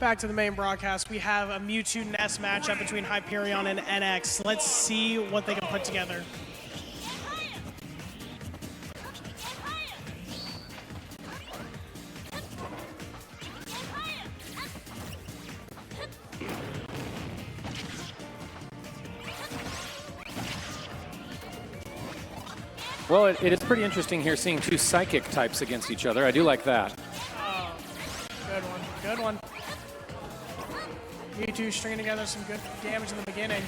Back to the main broadcast, we have a Mewtwo Ness matchup between Hyperion and NX. Let's see what they can put together. Well, it is pretty interesting here seeing two psychic types against each other. I do like that. Oh, good one, good one. Mewtwo stringing together some good damage in the beginning.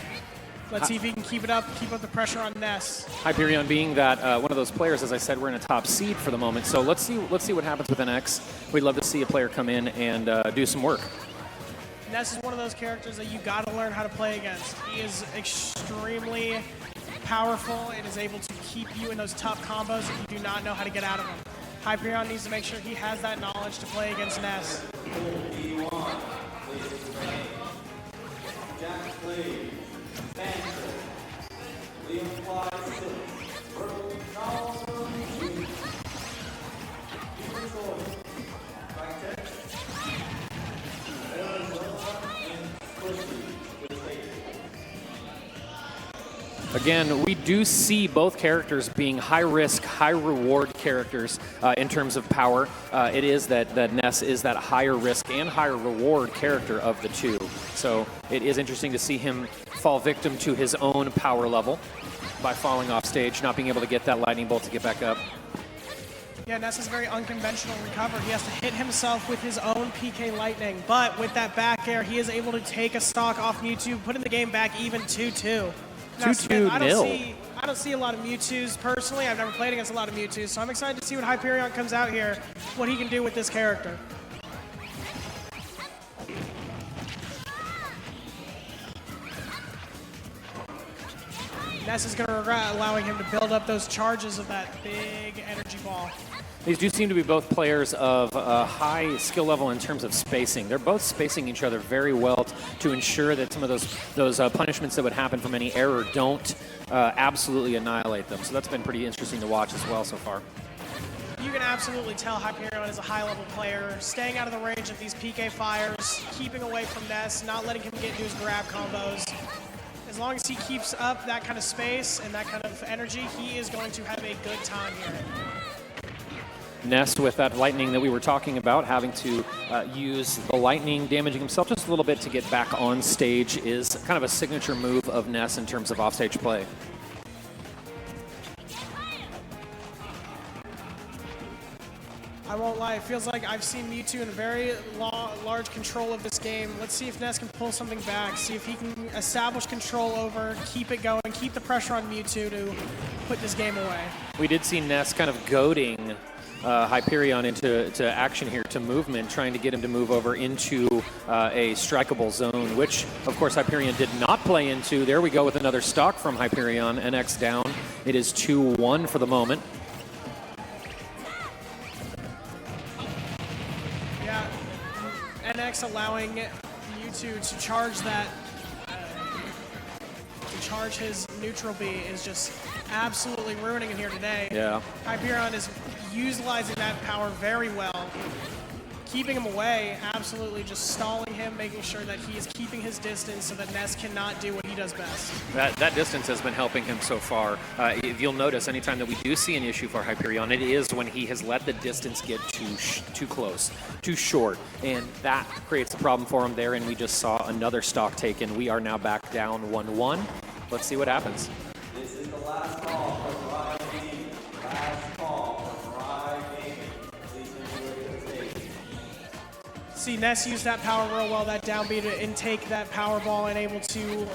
Let's see if he can keep it up, keep up the pressure on Ness. Hyperion being that one of those players, as I said, we're in a top seed for the moment. So let's see what happens with NX. We'd love to see a player come in and do some work. Ness is one of those characters that you got to learn how to play against. He is extremely powerful and is able to keep you in those tough combos if you do not know how to get out of them. Hyperion needs to make sure he has that knowledge to play against Ness. Again, we do see both characters being high-risk, high-reward characters in terms of power. It is that Ness is that higher risk and higher reward character of the two. So it is interesting to see him fall victim to his own power level by falling off stage, not being able to get that lightning bolt to get back up. Yeah, Ness is a very unconventional recover. He has to hit himself with his own PK Lightning, but with that back air, he is able to take a stock off Mewtwo, putting the game back even 2-2. Now, Smith, I don't see a lot of Mewtwo's personally. I've never played against a lot of Mewtwo's, so I'm excited to see when Hyperion comes out here, what he can do with this character. Ness is going to regret allowing him to build up those charges of that big energy ball. These do seem to be both players of high skill level in terms of spacing. They're both spacing each other very well to ensure that some of those punishments that would happen from any error don't absolutely annihilate them. So that's been pretty interesting to watch as well so far. You can absolutely tell Hyperion is a high-level player, staying out of the range of these PK fires, keeping away from Ness, not letting him get into his grab combos. As long as he keeps up that kind of space and that kind of energy, he is going to have a good time here. Ness with that lightning that we were talking about, having to use the lightning, damaging himself just a little bit to get back on stage is kind of a signature move of Ness in terms of offstage play. I won't lie, it feels like I've seen Mewtwo in very large control of this game. Let's see if Ness can pull something back, see if he can establish control over, keep it going, keep the pressure on Mewtwo to put this game away. We did see Ness kind of goading Hyperion into action here, to movement, trying to get him to move over into a strikeable zone, which, of course, Hyperion did not play into. There we go with another stock from Hyperion. NX down. It is 2-1 for the moment. Yeah, NX allowing Mewtwo to charge that, to charge his neutral B is just absolutely ruining him here today. Yeah. Hyperion is utilizing that power very well, keeping him away, absolutely just stalling him, making sure that he is keeping his distance so that Ness cannot do what he does best. That distance has been helping him so far. If you'll notice, anytime that we do see an issue for Hyperion, it is when he has let the distance get too close, too short, and that creates a problem for him there, and we just saw another stock taken. We are now back down 1-1. Let's see what happens. This is the last call for Ride Gaming. Last call for Ride Gaming. Please enjoy the stage. See, Ness used that power real well, that down B, to intake that power ball and able to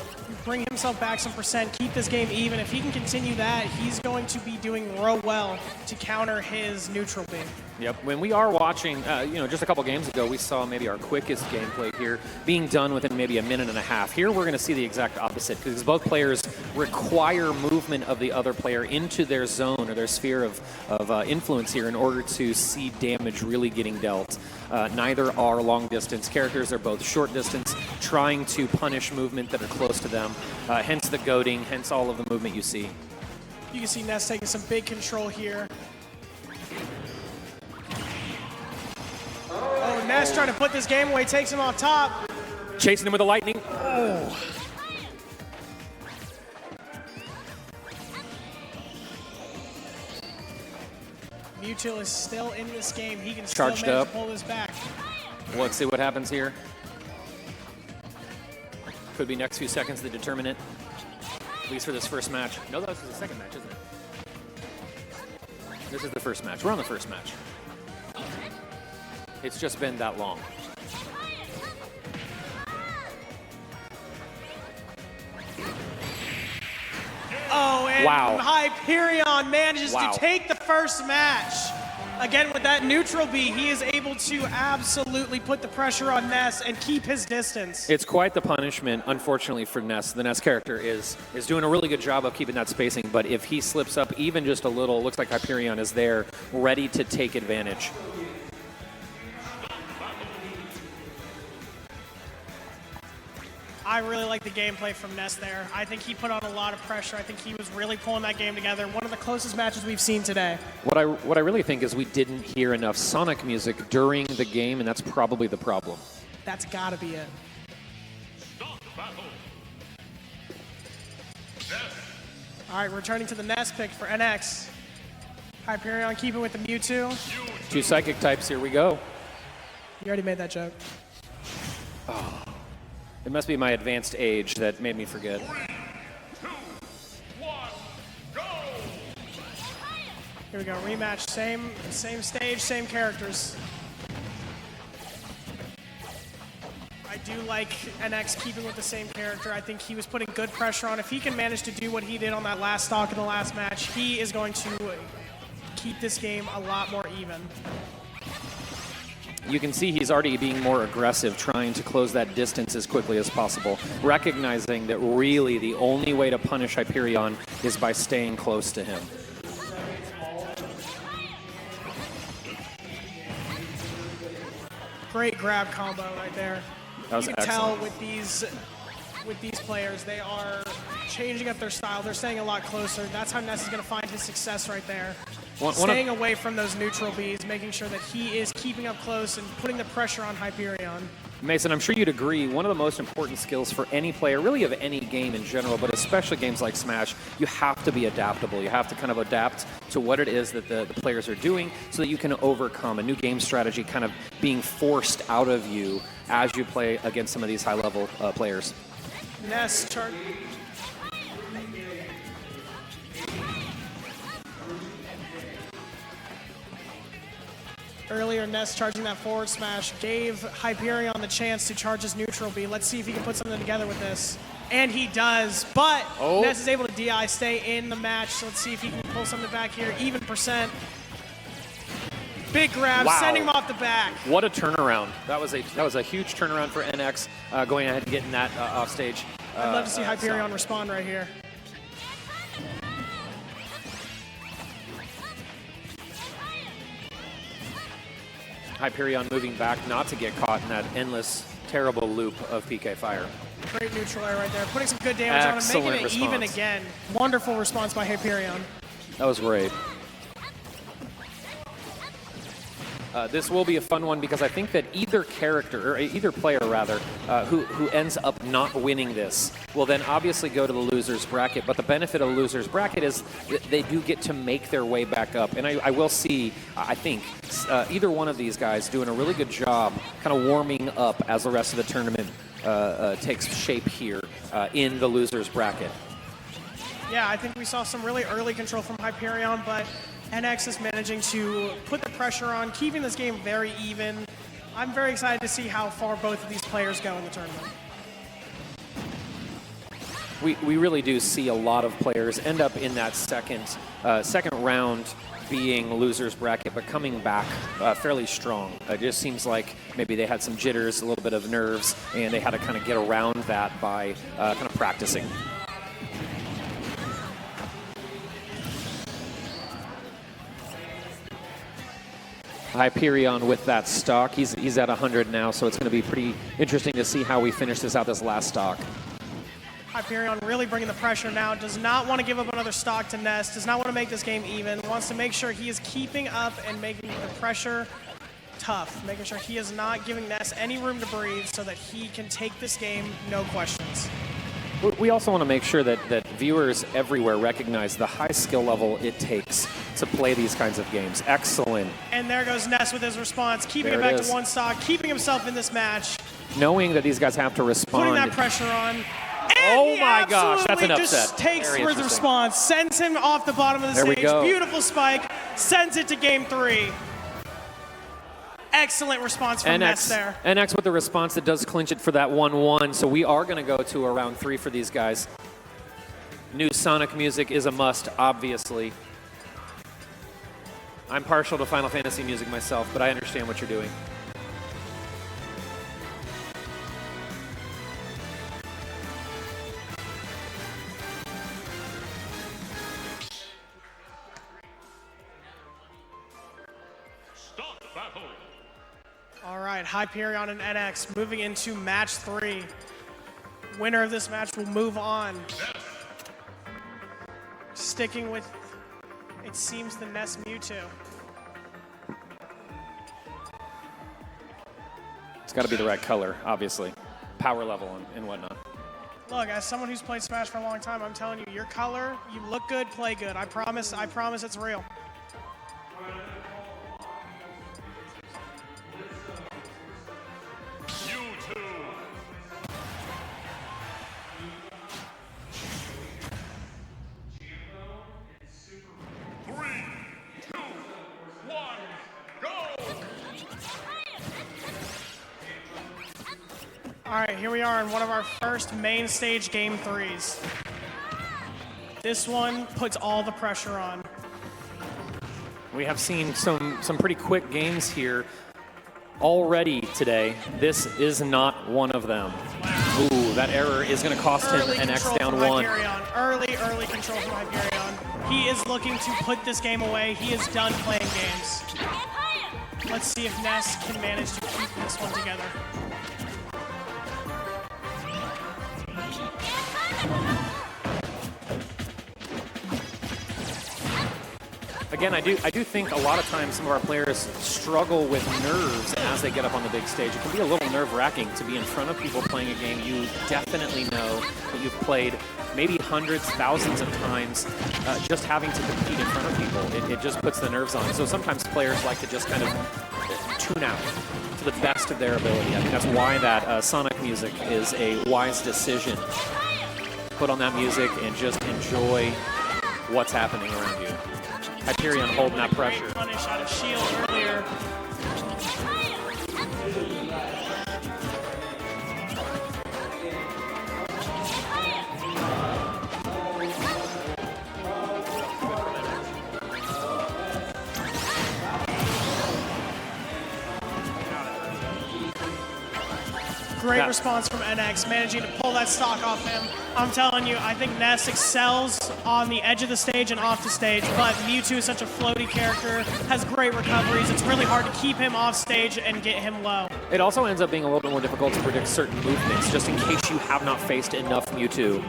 bring himself back some percent, keep this game even. If he can continue that, he's going to be doing real well to counter his neutral B. Yep. When we are watching, just a couple games ago, we saw maybe our quickest gameplay here being done within maybe a minute and a half. Here, we're going to see the exact opposite, because both players require movement of the other player into their zone or their sphere of influence here in order to see damage really getting dealt. Neither are long distance characters. They're both short distance, trying to punish movement that are close to them. Hence the goading, hence all of the movement you see. You can see Ness taking some big control here. Oh, Ness trying to put this game away, takes him off top. Chasing him with the lightning. Oh. Mewtwo is still in this game. He can Charged still manage up. to pull this back. Let's see what happens here. Could be next few seconds to determine it. At least for this first match. No, this is the second match, isn't it? This is the first match. We're on the first match. It's just been that long. Oh, and Wow. Hyperion manages Wow. to take the first match. Again, with that neutral B, he is able to absolutely put the pressure on Ness and keep his distance. It's quite the punishment, unfortunately, for Ness. The Ness character is doing a really good job of keeping that spacing, but if he slips up even just a little, it looks like Hyperion is there, ready to take advantage. I really like the gameplay from Ness there. I think he put on a lot of pressure. I think he was really pulling that game together. One of the closest matches we've seen today. What I really think is we didn't hear enough Sonic music during the game, and that's probably the problem. That's got to be it. All right, returning to the Ness pick for NX. Hyperion keeping with the Mewtwo. Two psychic types, here we go. You already made that joke. It must be my advanced age that made me forget. 3, 2, 1, go! Here we go, rematch, same stage, same characters. I do like NX keeping with the same character. I think he was putting good pressure on. If he can manage to do what he did on that last stock in the last match, he is going to keep this game a lot more even. You can see he's already being more aggressive, trying to close that distance as quickly as possible, recognizing that really the only way to punish Hyperion is by staying close to him. Great grab combo right there. That was you can excellent. tell with these players, they are changing up their style. They're staying a lot closer. That's how Ness is going to find his success right there. Staying away from those neutral Bs, making sure that he is keeping up close and putting the pressure on Hyperion. Mason, I'm sure you'd agree, one of the most important skills for any player, really of any game in general, but especially games like Smash, you have to be adaptable. You have to kind of adapt to what it is that the players are doing so that you can overcome a new game strategy kind of being forced out of you as you play against some of these high-level players. Ness chart. Earlier, Ness charging that forward smash gave Hyperion the chance to charge his neutral B. Let's see if he can put something together with this. And he does, but Ness is able to DI, stay in the match. So let's see if he can pull something back here. Even percent. Big grab, sending him off the back. What a turnaround. That was a huge turnaround for NX, going ahead and getting that off stage. I'd love to see Hyperion respond right here. Hyperion moving back not to get caught in that endless, terrible loop of PK fire. Great neutral air right there. Putting some good damage on him, making it even again. Wonderful response by Hyperion. That was great. This will be a fun one because I think that either character, or either player rather, who ends up not winning this will then obviously go to the loser's bracket. But the benefit of the loser's bracket is that they do get to make their way back up. And I will see, I think, either one of these guys doing a really good job kind of warming up as the rest of the tournament takes shape here in the loser's bracket. Yeah, I think we saw some really early control from Hyperion, but NX is managing to put the pressure on, keeping this game very even. I'm very excited to see how far both of these players go in the tournament. We really do see a lot of players end up in that second round being loser's bracket, but coming back fairly strong. It just seems like maybe they had some jitters, a little bit of nerves, and they had to kind of get around that by kind of practicing. Hyperion with that stock. He's at 100 now, so it's going to be pretty interesting to see how we finish this out, this last stock. Hyperion really bringing the pressure now, does not want to give up another stock to Ness, does not want to make this game even, wants to make sure he is keeping up and making the pressure tough, making sure he is not giving Ness any room to breathe so that he can take this game, no questions. We also want to make sure that viewers everywhere recognize the high skill level it takes to play these kinds of games. Excellent. And there goes Ness with his response, keeping There it it back is. to one stock, keeping himself in this match, Knowing that these guys have to respond. putting that pressure on. And Oh he my gosh, that's an absolutely upset. just takes Very for the interesting. response, sends him off the bottom of the There we stage. go. Beautiful spike, sends it to game 3. Excellent response from Ness there. NX with the response that does clinch it for that 1-1. So we are going to go to a round 3 for these guys. New Sonic music is a must, obviously. I'm partial to Final Fantasy music myself, but I understand what you're doing. All right, Hyperion and NX moving into match 3. Winner of this match will move on. Sticking with, it seems, the Ness Mewtwo. It's got to be the right color, obviously. Power level and whatnot. Look, as someone who's played Smash for a long time, I'm telling you, your color, you look good, play good. I promise it's real. All right, here we are in one of our first main stage game 3s. This one puts all the pressure on. We have seen some pretty quick games here already today. This is not one of them. Ooh, that error is going to cost him Early an X control down from 1. Hyperion. Early control from Hyperion. He is looking to put this game away. He is done playing games. Let's see if Ness can manage to keep this one together. Again, I do think a lot of times some of our players struggle with nerves as they get up on the big stage. It can be a little nerve-wracking to be in front of people playing a game you definitely know, that you've played maybe hundreds, thousands of times, just having to compete in front of people. It just puts the nerves on. So sometimes players like to just kind of tune out to the best of their ability. I think that's why that Sonic music is a wise decision. Put on that music and just enjoy what's happening around you. Hyperion holding that pressure. Great punish out of shield earlier. Great response from NX, managing to pull that stock off him. I'm telling you, I think Ness excels on the edge of the stage and off the stage, but Mewtwo is such a floaty character, has great recoveries. It's really hard to keep him off stage and get him low. It also ends up being a little bit more difficult to predict certain movements, just in case you have not faced enough Mewtwo.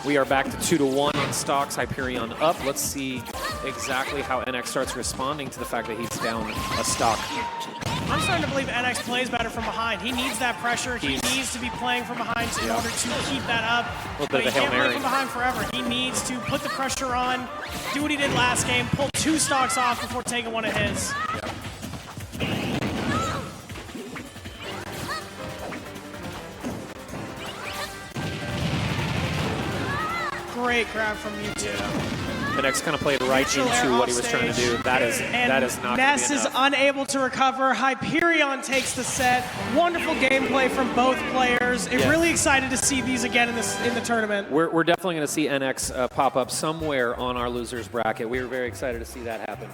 We are back to 2-1 on stocks. Hyperion up. Let's see exactly how NX starts responding to the fact that he's down a stock. I'm starting to believe NX plays better from behind. He needs that pressure. He needs to be playing from behind in order to keep that up. A little But bit he of a Hail can't play Mary. from behind forever. He needs to put the pressure on, do what he did last game, pull 2 stocks off before taking one of his. Great grab from Mewtwo. NX kind of played right Neutral air into what he off was trying to stage. do. That is not Ness going to is be enough. unable to recover. Hyperion takes the set. Wonderful gameplay from both players. Yes. Really excited to see these again in the tournament. We're definitely going to see NX pop up somewhere on our losers bracket. We were very excited to see that happen.